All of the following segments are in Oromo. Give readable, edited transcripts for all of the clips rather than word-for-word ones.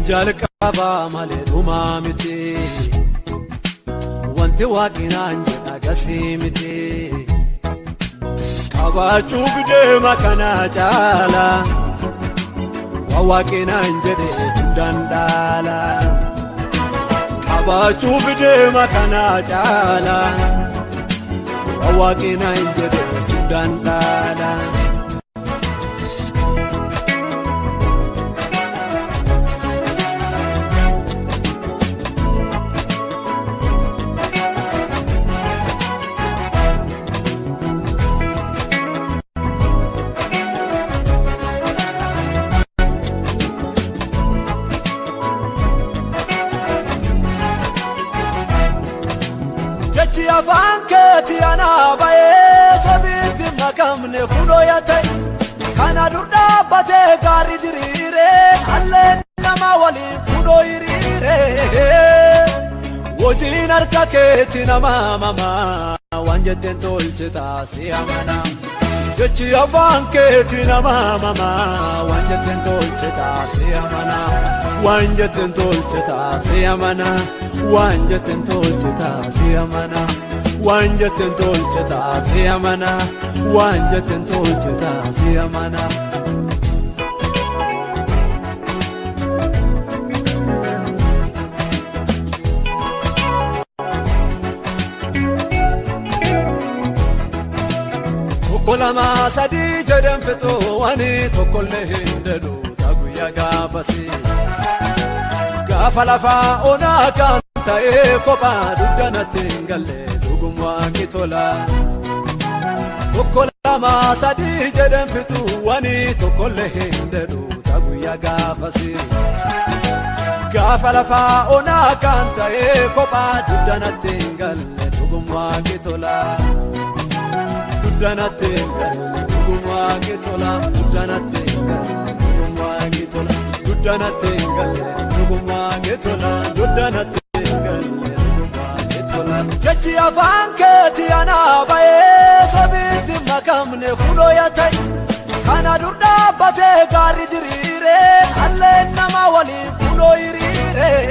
Jalqaba malee dhumaa miti wanti waaqinaan jedha gasii miti qabaachuuf deema kana caala waan waaqinaan jedhe dandaala qabaachuuf deema kana caala waan waaqinaan jedhe dandaala. Jechi afaan keeti ana baay'ee sabiitti makamne kunoo yaatay kana dur dhaabbatee gaarii diriiree alleen nama waliin kunoo hiriiree wajjin harka keeti nama mamaa waan jetteen tolche taasii amana. Jechi afaan keeti nama mamaa waan jetteen tolche taasii amana. Waan jetteen tolche taasii amana. Waan jetteen tolche taasii amana. Waan jetteen tolche taasii amana. Waan jetteen tolche taasii amana. Kolama sadi jedhan fixoo wani tokkollee hin dedhu taguyyaa gaafasi. Gaafa lafaa onaa kan ta'ee kophaa dugdanatti hin galle dhugummaa kitola. Kolama sadi jedhan fixoo wani tokkollee hin dedhu taguyyaa gaafasi. Gaafa lafaa onaa kan ta'ee kophaa dugdanatti hin galle dhugummaa kitola. Duddanatti dhugummaa kitola. Duddanatti dhugummaa kitola. Duddanatti dhugummaa kitola. Duddanatti dhugummaa kitola. Jechi afaan keeti ana baay'ee sabiitti makamne kunoo yaatay kana dur dhaabbatee gaarii diriiree alleen nama waliin kunoo hiriiree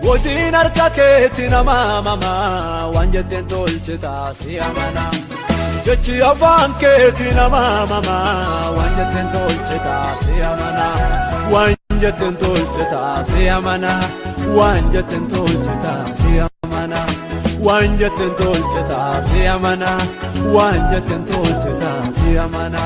wajjin harka keeti nama mamaa waan jetteen tolche taasii amana. Jechi afaan keeti nama mamaa waan jetteen tolche taasii amana. Waan jetteen tolche taasii amana. Waan jetteen tolche taasii amana. Waan jetteen tolche taasii amana. Waan jetteen tolche taasii amana.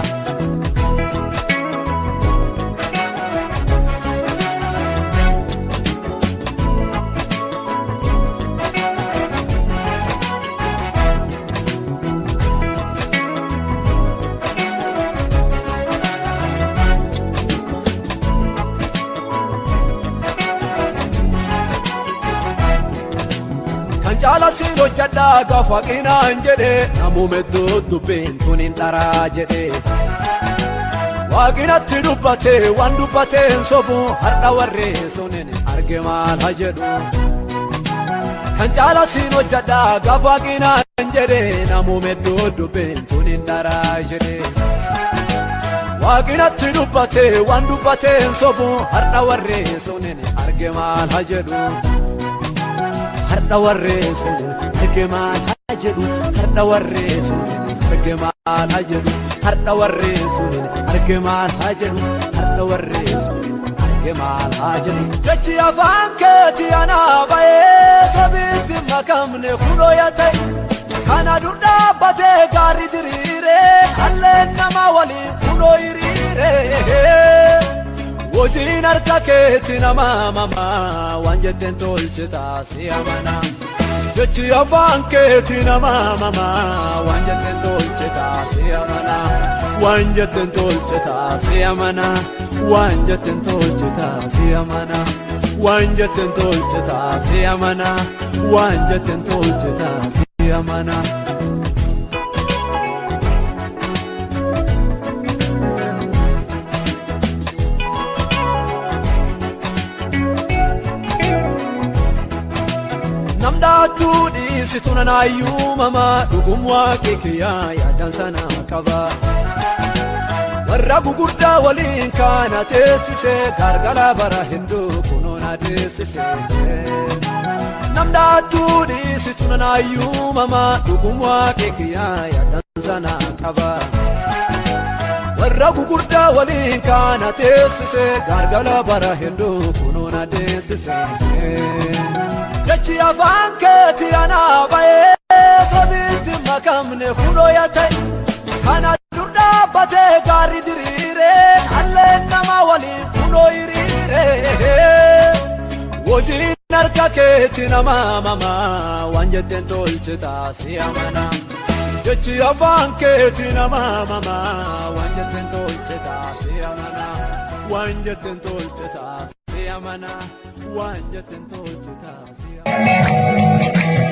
Jaala siin hojjedhaa gaafa qinaan jedhee namuma iddoo dubbeen tuniin dharaa jedhee waaqinatti dubbatee waan dubbateen sobu har'a warree suniin arge maal haa jedhu. Kan jaala siin hojjedhaa gaafa qinaan jedhee namuma iddoo dubbeen tuniin dharaa jedhee waaqinatti dubbatee waan dubbateen sobu har'a warree suniin arge maal haa jedhu. Har'a warree suniin arge maal haa jedhu. Har'a warree suniin arge maal haa jedhu. Har'a warree suniin arge maal haa jedhu. Har'a warree suniin arge maal haa jedhu. Jechi afaan keeti ana baay'ee sabiitti makamne kunoo yaatay kana dur dhaabbatee gaarii diriiree alleen nama waliin kunoo hiriiree hojiin harka keetii nama mama waan jetteen tolchitaa si amana jechi afaan keetii nama mama waan jetteen tolchitaa si amana waan jetteen tolchitaa si amana waan jetteen tolchitaa si amana waan jetteen tolchitaa si amana waan jetteen tolchitaa si amana. Namdaatudi situna naayuu mama dhugumwaa keekiyyaa yaadan sana qaba warra gugurdaa waliin kaana teessise gargala bara hinduu kunuuna deessise namdaatudi situna naayuu mama dhugumwaa keekiyyaa yaadan sana qaba warra gugurdaa waliin kaana teessise gargala bara hinduu kunuuna deessise jechi afaan keetii anaa bayee sobiitti makamne kunoo yaatay kana dur dhaabbatee gaarii diriiree alleen nama waliin kunoo hiriiree hojiin harka keetii nama mama waan jetteen tolchitaa si amana jechi afaan keetii nama mama waan jetteen tolchitaa si amana waan jetteen tolchitaa si amana waan jetteen tolchitaa si amana.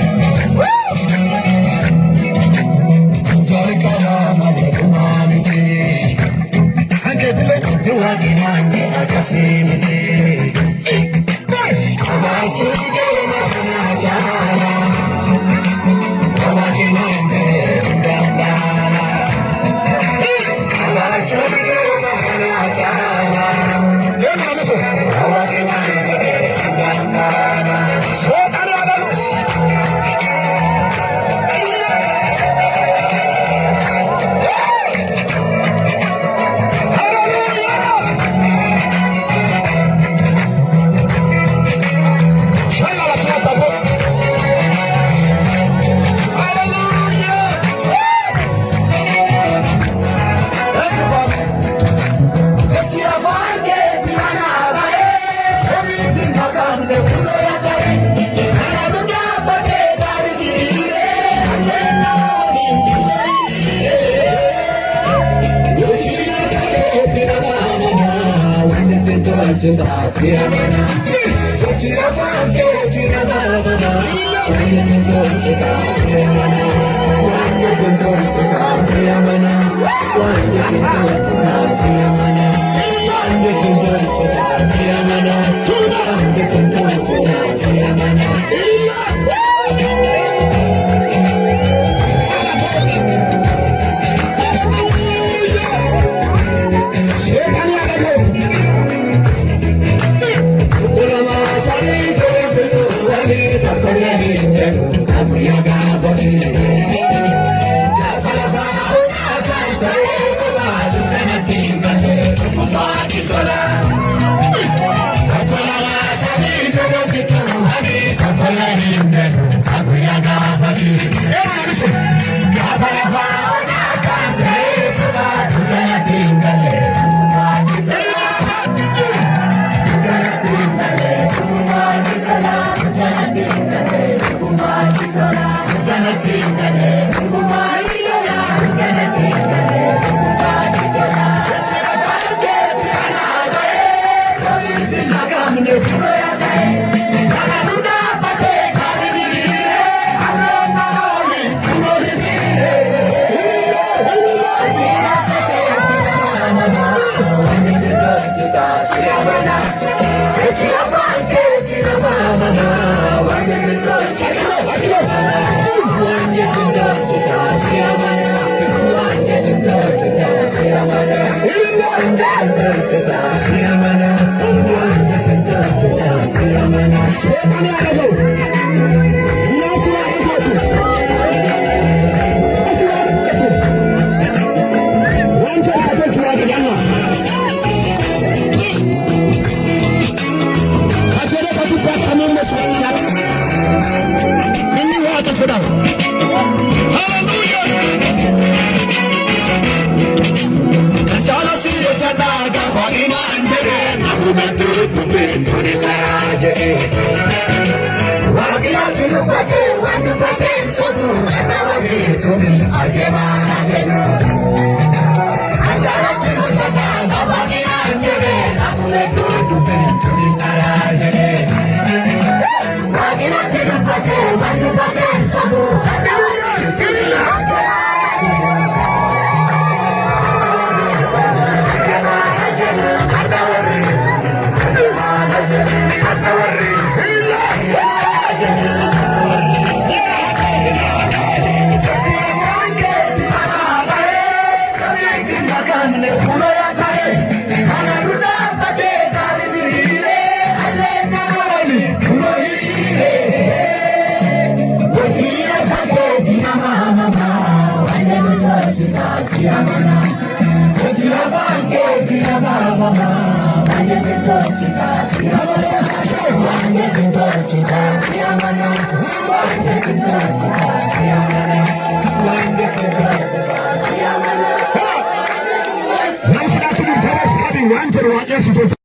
Wanted to watch